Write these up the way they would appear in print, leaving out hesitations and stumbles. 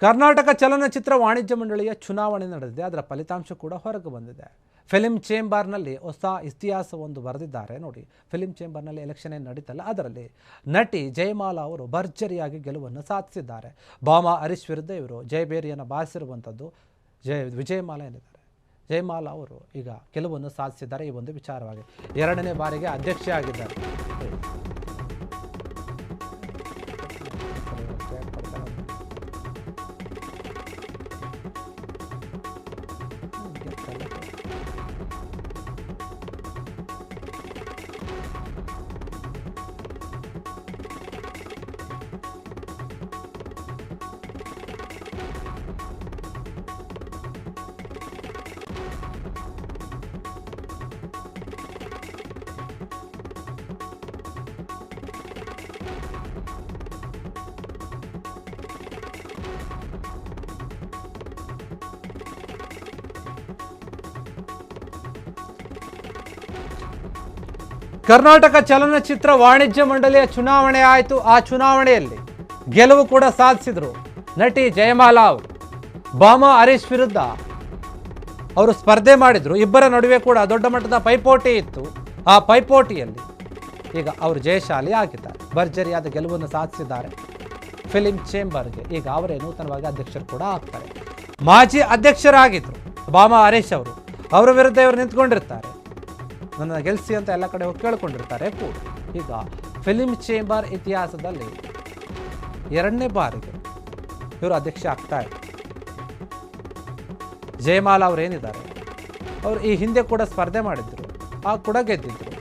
ಕರ್ನಾಟಕ ಚಲನಚಿತ್ರ ವಾಣಿಜ್ಯ ಮಂಡಳಿಯ ಚುನಾವಣೆ ನಡೆದಿದೆ. ಅದರ ಫಲಿತಾಂಶ ಕೂಡ ಹೊರಗೆ ಬಂದಿದೆ. ಫಿಲ್ಮ್ ಚೇಂಬರ್ನಲ್ಲಿ ಹೊಸ ಇತಿಹಾಸವೊಂದು ಬರೆದಿದ್ದಾರೆ ನೋಡಿ. ಫಿಲ್ಮ್ ಚೇಂಬರ್ನಲ್ಲಿ ಎಲೆಕ್ಷನ್ ಏನು ನಡೀತಲ್ಲ, ಅದರಲ್ಲಿ ನಟಿ ಜಯಮಾಲಾ ಅವರು ಭರ್ಜರಿಯಾಗಿ ಗೆಲುವನ್ನು ಸಾಧಿಸಿದ್ದಾರೆ. ಬಾಮಾ ಹರೀಶ್ ವಿರುದ್ಧ ಇವರು ಜಯಬೇರಿಯನ್ನು ಬಾರಿಸಿರುವಂಥದ್ದು ವಿಜಯಮಾಲಾ ಏನಿದ್ದಾರೆ, ಜಯಮಾಲಾ ಅವರು ಈಗ ಗೆಲುವನ್ನು ಸಾಧಿಸಿದ್ದಾರೆ. ಈ ಒಂದು ವಿಚಾರವಾಗಿ 2ನೇ ಬಾರಿಗೆ ಅಧ್ಯಕ್ಷೆ ಆಗಿದ್ದಾರೆ. ಕರ್ನಾಟಕ ಚಲನಚಿತ್ರ ವಾಣಿಜ್ಯ ಮಂಡಳಿಯ ಚುನಾವಣೆ ಆಯಿತು. ಆ ಚುನಾವಣೆಯಲ್ಲಿ ಗೆಲುವು ಕೂಡ ಸಾಧಿಸಿದರು ನಟಿ ಜಯಮಾಲಾ ಅವರು. ಬಾಮಾ ಹರೀಶ್ ವಿರುದ್ಧ ಅವರು ಸ್ಪರ್ಧೆ ಮಾಡಿದರು. ಇಬ್ಬರ ನಡುವೆ ಕೂಡ ದೊಡ್ಡ ಮಟ್ಟದ ಪೈಪೋಟಿ ಇತ್ತು. ಆ ಪೈಪೋಟಿಯಲ್ಲಿ ಈಗ ಅವರು ಜಯಶಾಲಿ ಆಗಿದ್ದಾರೆ. ಭರ್ಜರಿಯಾದ ಗೆಲುವನ್ನು ಸಾಧಿಸಿದ್ದಾರೆ ಫಿಲ್ಮ್ ಚೇಂಬರ್ಗೆ. ಈಗ ಅವರೇ ನೂತನವಾಗಿ ಅಧ್ಯಕ್ಷರು ಕೂಡ ಆಗ್ತಾರೆ. ಮಾಜಿ ಅಧ್ಯಕ್ಷರಾಗಿದ್ದರು ಬಾಮಾ ಹರೀಶ್ ಅವರು. ಅವರ ವಿರುದ್ಧ ಇವರು ನಿಂತ್ಕೊಂಡಿರ್ತಾರೆ. ನನ್ನ ಗೆಲ್ಸಿ ಅಂತ ಎಲ್ಲ ಕಡೆ ಹೋಗಿ ಕೇಳ್ಕೊಂಡಿರ್ತಾರೆ ಕೂಡ. ಈಗ ಫಿಲ್ಮ್ ಚೇಂಬರ್ ಇತಿಹಾಸದಲ್ಲಿ 2ನೇ ಬಾರಿಗೆ ಇವರು ಅಧ್ಯಕ್ಷ ಆಗ್ತಾರೆ. ಜಯಮಾಲಾ ಅವರು ಏನಿದ್ದಾರೆ, ಅವರು ಈ ಹಿಂದೆ ಕೂಡ ಸ್ಪರ್ಧೆ ಮಾಡಿದ್ರು, ಆ ಕೂಡ ಗೆದ್ದಿದ್ರು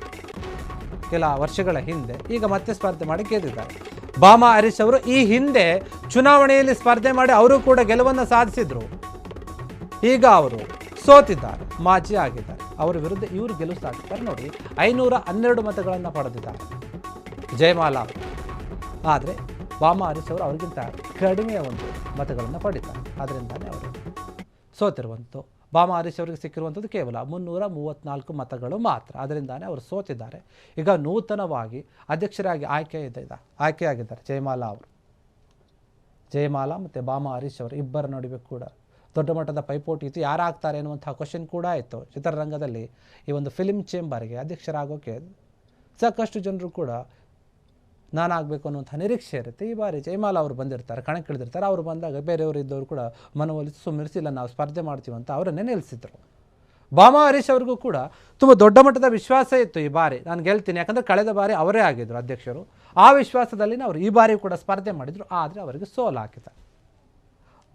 ಕೆಲ ವರ್ಷಗಳ ಹಿಂದೆ. ಈಗ ಮತ್ತೆ ಸ್ಪರ್ಧೆ ಮಾಡಿ ಗೆದ್ದಿದ್ದಾರೆ. ಬಾಮಾ ಹರೀಶ್ ಅವರು ಈ ಹಿಂದೆ ಚುನಾವಣೆಯಲ್ಲಿ ಸ್ಪರ್ಧೆ ಮಾಡಿ ಅವರು ಕೂಡ ಗೆಲುವನ್ನು ಸಾಧಿಸಿದ್ರು. ಈಗ ಅವರು ಸೋತಿದ್ದಾರೆ, ಮಾಜಿ ಆಗಿದ್ದಾರೆ. ಅವರ ವಿರುದ್ಧ ಇವರು ಗೆಲುವು ಸಾಧಿಸ್ತಾರೆ ನೋಡಿ. 512 ಮತಗಳನ್ನು ಪಡೆದಿದ್ದಾರೆ ಜಯಮಾಲಾ ಅವರು. ಆದರೆ ಬಾಮಾ ಹರೀಶ್ ಅವರು ಅವರಿಗಿಂತ ಕಡಿಮೆ ಒಂದು ಮತಗಳನ್ನು ಪಡಿತಾರೆ. ಅದರಿಂದಲೇ ಅವರು ಸೋತಿರುವಂಥದ್ದು. ಬಾಮಾ ಹರೀಶ್ ಅವರಿಗೆ ಸಿಕ್ಕಿರುವಂಥದ್ದು ಕೇವಲ 334 ಮತಗಳು ಮಾತ್ರ. ಅದರಿಂದಲೇ ಅವರು ಸೋತಿದ್ದಾರೆ. ಈಗ ನೂತನವಾಗಿ ಅಧ್ಯಕ್ಷರಾಗಿ ಆಯ್ಕೆಯಾಗಿದ್ದಾರೆ ಜಯಮಾಲಾ ಅವರು. ಜಯಮಾಲಾ ಮತ್ತು ಬಾಮಾ ಹರೀಶ್ ಅವರು ಇಬ್ಬರ ನಡುವೆ ಕೂಡ ದೊಡ್ಡ ಮಟ್ಟದ ಪೈಪೋಟಿ ಇತ್ತು. ಯಾರಾಗ್ತಾರೆ ಅನ್ನುವಂಥ ಕ್ವಶನ್ ಕೂಡ ಇತ್ತು. ಚಿತ್ರರಂಗದಲ್ಲಿ ಈ ಒಂದು ಫಿಲ್ಮ್ ಚೇಂಬರ್ಗೆ ಅಧ್ಯಕ್ಷರಾಗೋಕ್ಕೆ ಸಾಕಷ್ಟು ಜನರು ಕೂಡ ನಾನಾಗಬೇಕು ಅನ್ನುವಂಥ ನಿರೀಕ್ಷೆ ಇರುತ್ತೆ. ಈ ಬಾರಿ ಜಯಮಾಲಾ ಅವರು ಬಂದಿರ್ತಾರೆ, ಕಣಕ್ಕಿಳಿದಿರ್ತಾರೆ. ಅವರು ಬಂದಾಗ ಬೇರೆಯವರು ಇದ್ದವರು ಕೂಡ ಮನವೊಲಿಸಿ ಸುಮ್ಮನಿಸಿಲ್ಲ, ನಾವು ಸ್ಪರ್ಧೆ ಮಾಡ್ತೀವಿ ಅಂತ ಅವರನ್ನೇ ನಿಲ್ಲಿಸಿದ್ರು. ಬಾಮಾ ಹರೀಶ್ ಅವ್ರಿಗೂ ಕೂಡ ತುಂಬ ದೊಡ್ಡ ಮಟ್ಟದ ವಿಶ್ವಾಸ ಇತ್ತು. ಈ ಬಾರಿ ನಾನು ಗೆಲ್ತೀನಿ, ಯಾಕಂದರೆ ಕಳೆದ ಬಾರಿ ಅವರೇ ಆಗಿದ್ದರು ಅಧ್ಯಕ್ಷರು. ಆ ವಿಶ್ವಾಸದಲ್ಲಿ ಅವರು ಈ ಬಾರಿ ಕೂಡ ಸ್ಪರ್ಧೆ ಮಾಡಿದರು. ಆದರೆ ಅವರಿಗೆ ಸೋಲಾಗಿದೆ.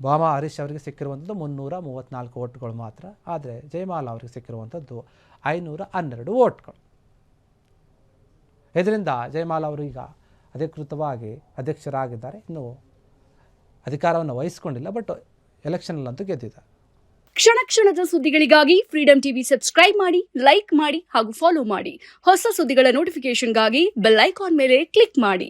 ಬಾಮಾ ಹರೀಶ್ ಅವರಿಗೆ ಸಿಕ್ಕಿರುವಂಥದ್ದು 334 ಓಟ್ಗಳು ಮಾತ್ರ. ಆದರೆ ಜಯಮಾಲಾ ಅವರಿಗೆ ಸಿಕ್ಕಿರುವಂಥದ್ದು 512 ಓಟ್ಗಳು. ಇದರಿಂದ ಜಯಮಾಲಾ ಅವರು ಈಗ ಅಧಿಕೃತವಾಗಿ ಅಧ್ಯಕ್ಷರಾಗಿದ್ದಾರೆ. ಇನ್ನು ಅಧಿಕಾರವನ್ನು ವಹಿಸಿಕೊಂಡಿಲ್ಲ, ಬಟ್ ಎಲೆಕ್ಷನ್ನಲ್ಲಂತೂ ಗೆದ್ದಿದ್ದಾರೆ. ಕ್ಷಣ ಕ್ಷಣದ ಸುದ್ದಿಗಳಿಗಾಗಿ ಫ್ರೀಡಂ ಟಿವಿ ಸಬ್ಸ್ಕ್ರೈಬ್ ಮಾಡಿ, ಲೈಕ್ ಮಾಡಿ ಹಾಗೂ ಫಾಲೋ ಮಾಡಿ. ಹೊಸ ಸುದ್ದಿಗಳ ನೋಟಿಫಿಕೇಶನ್ಗಾಗಿ ಬೆಲ್ ಐಕಾನ್ ಮೇಲೆ ಕ್ಲಿಕ್ ಮಾಡಿ.